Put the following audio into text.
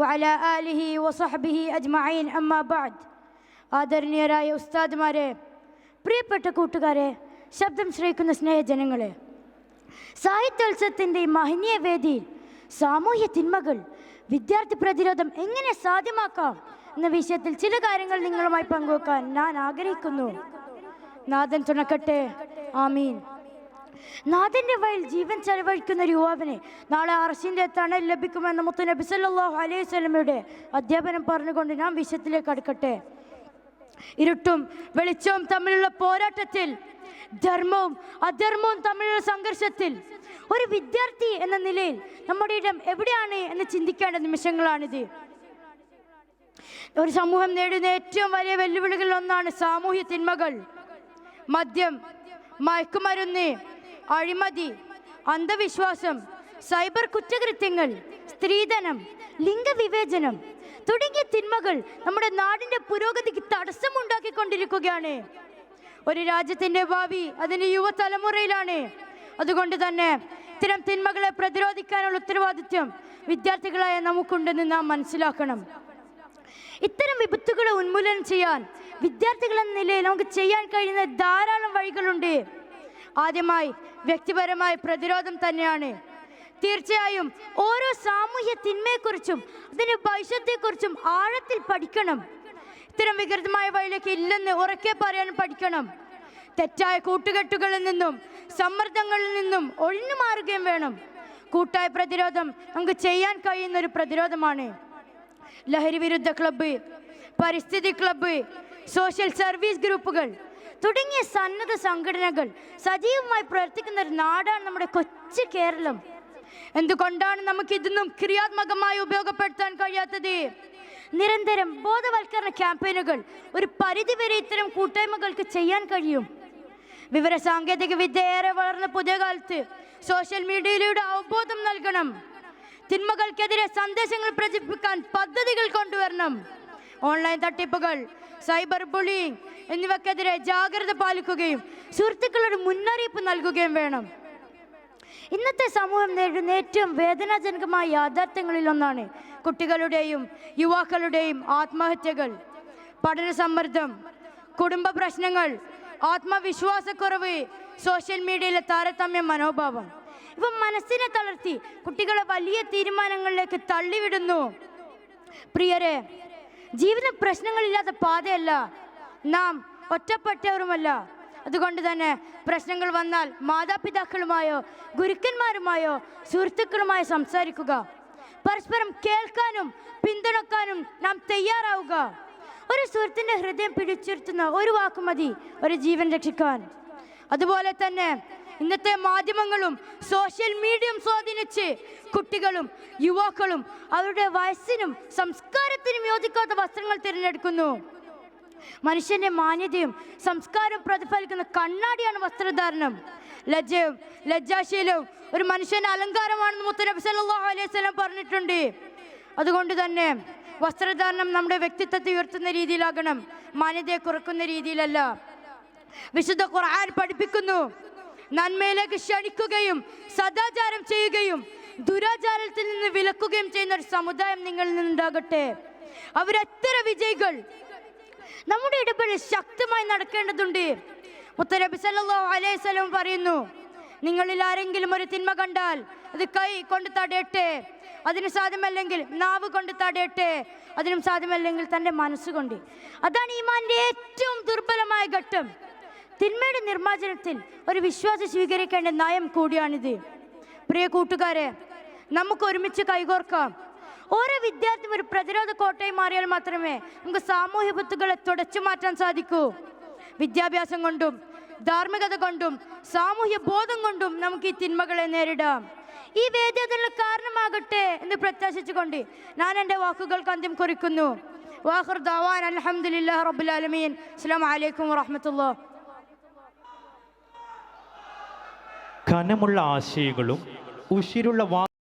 വഅലാ ആലിഹി വസഹ്ബിഹി അജ്മഈൻ. അമ്മാ ബഅദ്. ആദരണീയരായ ഉസ്താദുമാരെ, പ്രിയപ്പെട്ട കൂട്ടുകാരെ, ശബ്ദം ശ്രവിക്കുന്ന സ്നേഹജനങ്ങളെ, സാഹിത്യോത്സവത്തിൻ്റെ മഹനീയ വേദിയിൽ സാമൂഹ്യ തിന്മകൾ, വിദ്യാർത്ഥി പ്രതിരോധം എങ്ങനെ സാധ്യമാക്കാം എന്ന വിഷയത്തിൽ ചില കാര്യങ്ങൾ നിങ്ങളുമായി പങ്കുവെക്കാൻ ഞാൻ ആഗ്രഹിക്കുന്നു. നാഥൻ തുണക്കട്ടെ. ആമീൻ. നാഥന്റെ വഴിയിൽ ജീവൻ ചെലവഴിക്കുന്ന ഒരു യുവാവിനെ നാളെ അർശിന്റെ തണൽ ലഭിക്കുമെന്ന മുത്തുനബി സല്ലല്ലാഹു അലൈഹി വസല്ലമയുടെ അധ്യാപനം പറഞ്ഞുകൊണ്ട് ഞാൻ വിഷയത്തിലേക്ക് കടക്കട്ടെ. ഇരുട്ടും വെളിച്ചവും തമ്മിലുള്ള പോരാട്ടത്തിൽ, ധർമ്മവും അധർമ്മവും തമ്മിലുള്ള സംഘർഷത്തിൽ ഒരു വിദ്യാർത്ഥി എന്ന നിലയിൽ നമ്മുടെ ഇടം എവിടെയാണ് എന്ന് ചിന്തിക്കേണ്ട നിമിഷങ്ങളാണിത്. ഒരു സമൂഹം നേടുന്ന ഏറ്റവും വലിയ വെല്ലുവിളികളിൽ ഒന്നാണ് സാമൂഹ്യ തിന്മകൾ. മദ്യം, മയക്കുമരുന്ന്, അഴിമതി, അന്ധവിശ്വാസം, സൈബർ കുറ്റകൃത്യങ്ങൾ, സ്ത്രീധനം, ലിംഗവിവേചനം തുടങ്ങിയ തിന്മകൾ നമ്മുടെ നാടിന്റെ പുരോഗതിക്ക് തടസ്സമുണ്ടാക്കിക്കൊണ്ടിരിക്കുകയാണ്. ഒരു രാജ്യത്തിന്റെ ഭാവി അതിന്റെ യുവതലമുറയിലാണ്. അതുകൊണ്ട് തന്നെ ഇത്തരം തിന്മകളെ പ്രതിരോധിക്കാനുള്ള ഉത്തരവാദിത്വം വിദ്യാർത്ഥികളായ നമുക്കുണ്ടെന്ന് നാം മനസ്സിലാക്കണം. ഇത്തരം വിപത്തുകളെ ഉന്മൂലനം ചെയ്യാൻ വിദ്യാർത്ഥികൾ എന്ന നിലയിൽ നമുക്ക് ചെയ്യാൻ കഴിയുന്ന ധാരാളം വഴികളുണ്ട്. ആദ്യമായി വ്യക്തിപരമായ പ്രതിരോധം തന്നെയാണ്. തീർച്ചയായും ഓരോ സാമൂഹ്യ തിന്മയെക്കുറിച്ചും അതിൻ്റെ ഭവിഷ്യത്തെക്കുറിച്ചും ആഴത്തിൽ പഠിക്കണം. ഇത്തരം വികൃതമായ വഴിയിലേക്ക് ഇല്ലെന്ന് ഉറക്കെ പറയാൻ പഠിക്കണം. തെറ്റായ കൂട്ടുകെട്ടുകളിൽ നിന്നും സമ്മർദ്ദങ്ങളിൽ നിന്നും ഒഴിഞ്ഞു മാറുകയും വേണം. കൂട്ടായ പ്രതിരോധം നമുക്ക് ചെയ്യാൻ കഴിയുന്ന ഒരു പ്രതിരോധമാണ്. ലഹരി വിരുദ്ധ ക്ലബ്ബ്, പരിസ്ഥിതി ക്ലബ്ബ്, സോഷ്യൽ സർവീസ് ഗ്രൂപ്പുകൾ തുടങ്ങിയ സന്നദ്ധ സംഘടനകൾ സജീവമായി പ്രവർത്തിക്കുന്ന ഒരു നാടാണ് നമ്മുടെ കൊച്ചു കേരളം. എന്തുകൊണ്ടാണ് നമുക്ക് ഇതൊന്നും ക്രിയാത്മകമായി ഉപയോഗപ്പെടുത്താൻ കഴിയാത്തത്? നിരന്തരം ബോധവൽക്കരണ ക്യാമ്പയിനുകൾ ഒരു പരിധിവരെ ഇത്തരം കൂട്ടായ്മകൾക്ക് ചെയ്യാൻ കഴിയും. വിവര സാങ്കേതിക വിദ്യ ഏറെ വളർന്ന പുതിയ കാലത്ത് സോഷ്യൽ മീഡിയയിലൂടെ അവബോധം നൽകണം. തിന്മകൾക്കെതിരെ സന്ദേശങ്ങൾ പ്രചരിപ്പിക്കാൻ പദ്ധതികൾ കൊണ്ടുവരണം. ഓൺലൈൻ തട്ടിപ്പുകൾ, സൈബർ ബുള്ളിയിങ് എന്നിവക്കെതിരെ ജാഗ്രത പാലിക്കുകയും സുഹൃത്തുക്കളോട് മുന്നറിയിപ്പ് നൽകുകയും വേണം. ഇന്നത്തെ സമൂഹം നേരിടുന്ന ഏറ്റവും വേദനാജനകമായ യാഥാർത്ഥ്യങ്ങളിൽ ഒന്നാണ് കുട്ടികളുടെയും യുവാക്കളുടെയും ആത്മഹത്യകൾ. പഠന സമ്മർദ്ദം, കുടുംബ പ്രശ്നങ്ങൾ, ആത്മവിശ്വാസക്കുറവ്, സോഷ്യൽ മീഡിയയിലെ താരതമ്യ മനോഭാവം ഇവ മനസ്സിനെ തളർത്തി കുട്ടികളെ വലിയ തീരുമാനങ്ങളിലേക്ക് തള്ളിവിടുന്നു. പ്രിയരെ, ജീവിതം പ്രശ്നങ്ങളില്ലാത്ത പാതയല്ല. നാം ഒറ്റപ്പെട്ടവരുമല്ല. അതുകൊണ്ട് തന്നെ പ്രശ്നങ്ങൾ വന്നാൽ മാതാപിതാക്കളുമായോ ഗുരുക്കന്മാരുമായോ സുഹൃത്തുക്കളുമായോ സംസാരിക്കുക. പരസ്പരം കേൾക്കാനും പിന്തുണക്കാനും നാം തയ്യാറാവുക. ഒരു സുഹൃത്തിൻ്റെ ഹൃദയം പിടിച്ചിരുത്തുന്ന ഒരു വാക്ക് മതി ഒരു ജീവൻ രക്ഷിക്കാൻ. അതുപോലെ തന്നെ ഇന്നത്തെ മാധ്യമങ്ങളും സോഷ്യൽ മീഡിയയും സ്വാധീനിച്ച് കുട്ടികളും യുവാക്കളും അവരുടെ വയസ്സിനും സംസ്കാരത്തിനും യോജിക്കാത്ത വസ്ത്രങ്ങൾ തിരഞ്ഞെടുക്കുന്നു. മനുഷ്യന്റെ മാന്യതയും സംസ്കാരവും പ്രതിഫലിക്കുന്ന കണ്ണാടിയാണ് വസ്ത്രധാരണം. ലജ്ജയും ലജ്ജാശീലവും ഒരു മനുഷ്യന്റെ അലങ്കാരമാണെന്ന് മുത്തുനബി സല്ലല്ലാഹു അലൈഹി വസല്ലം പറഞ്ഞിട്ടുണ്ട്. അതുകൊണ്ട് തന്നെ വസ്ത്രധാരണം നമ്മുടെ വ്യക്തിത്വത്തെ ഉയർത്തുന്ന രീതിയിലാകണം, മാന്യതയെ കുറക്കുന്ന രീതിയിലല്ല. വിശുദ്ധ ഖുർആൻ പഠിപ്പിക്കുന്നു, നന്മയിലേക്ക് ക്ഷണിക്കുകയും സദാചാരം ചെയ്യുകയും ദുരാചാരത്തിൽ നിന്ന് വിലക്കുകയും ചെയ്യുന്ന ഒരു സമുദായം നിങ്ങളിൽ നിന്നുണ്ടാകട്ടെ. അവരെത്ര വിജയികൾ! നമ്മുടെ ഇടപെടൽ ശക്തമായി നടക്കേണ്ടതുണ്ട്. മുത്തുനബി സല്ലല്ലാഹു അലൈഹി വസല്ലം പറയുന്നു, നിങ്ങളിൽ ആരെങ്കിലും ഒരു തിന്മ കണ്ടാൽ അത് കൈ കൊണ്ട് തടയട്ടെ, അതിന് സാധ്യമല്ലെങ്കിൽ നാവ് കൊണ്ട് തടയട്ടെ, അതിനും സാധ്യമല്ലെങ്കിൽ തൻ്റെ മനസ്സുകൊണ്ട്. അതാണ് ഈമാന്റെ ഏറ്റവും ദുർബലമായ ഘട്ടം. തിന്മയുടെ നിർമ്മാർജ്ജനത്തിൽ ഒരു വിശ്വാസി സ്വീകരിക്കേണ്ട നയം കൂടിയാണിത്. പ്രിയ കൂട്ടുകാരെ, നമുക്ക് ഒരുമിച്ച് കൈകോർക്കാം. ഓരോ വിദ്യാർത്ഥിയും ഒരു പ്രതിരോധ കോട്ടയായി മാറിയാൽ മാത്രമേ നമുക്ക് സാമൂഹ്യ വിപത്തുകളെ തുടച്ചു മാറ്റാൻ സാധിക്കൂ. വിദ്യാഭ്യാസം കൊണ്ടും ധാർമ്മികത കൊണ്ടും സാമൂഹ്യ ബോധം കൊണ്ടും നമുക്ക് ഈ തിന്മകളെ നേരിടാം. ഈ വേദി അതിനുള്ള കാരണമാകട്ടെ എന്ന് പ്രത്യാശിച്ചുകൊണ്ട് ഞാൻ എൻ്റെ വാക്കുകൾക്ക് അന്ത്യം കുറിക്കുന്നു. വാഖിറു ദഅവാന അൽഹംദുലില്ലാഹി റബ്ബിൽ ആലമീൻ. അസ്സലാമു അലൈക്കും വറഹ്മത്തുള്ളാഹി. ഘനമുള്ള ആശയങ്ങളും ഉശിരുള്ള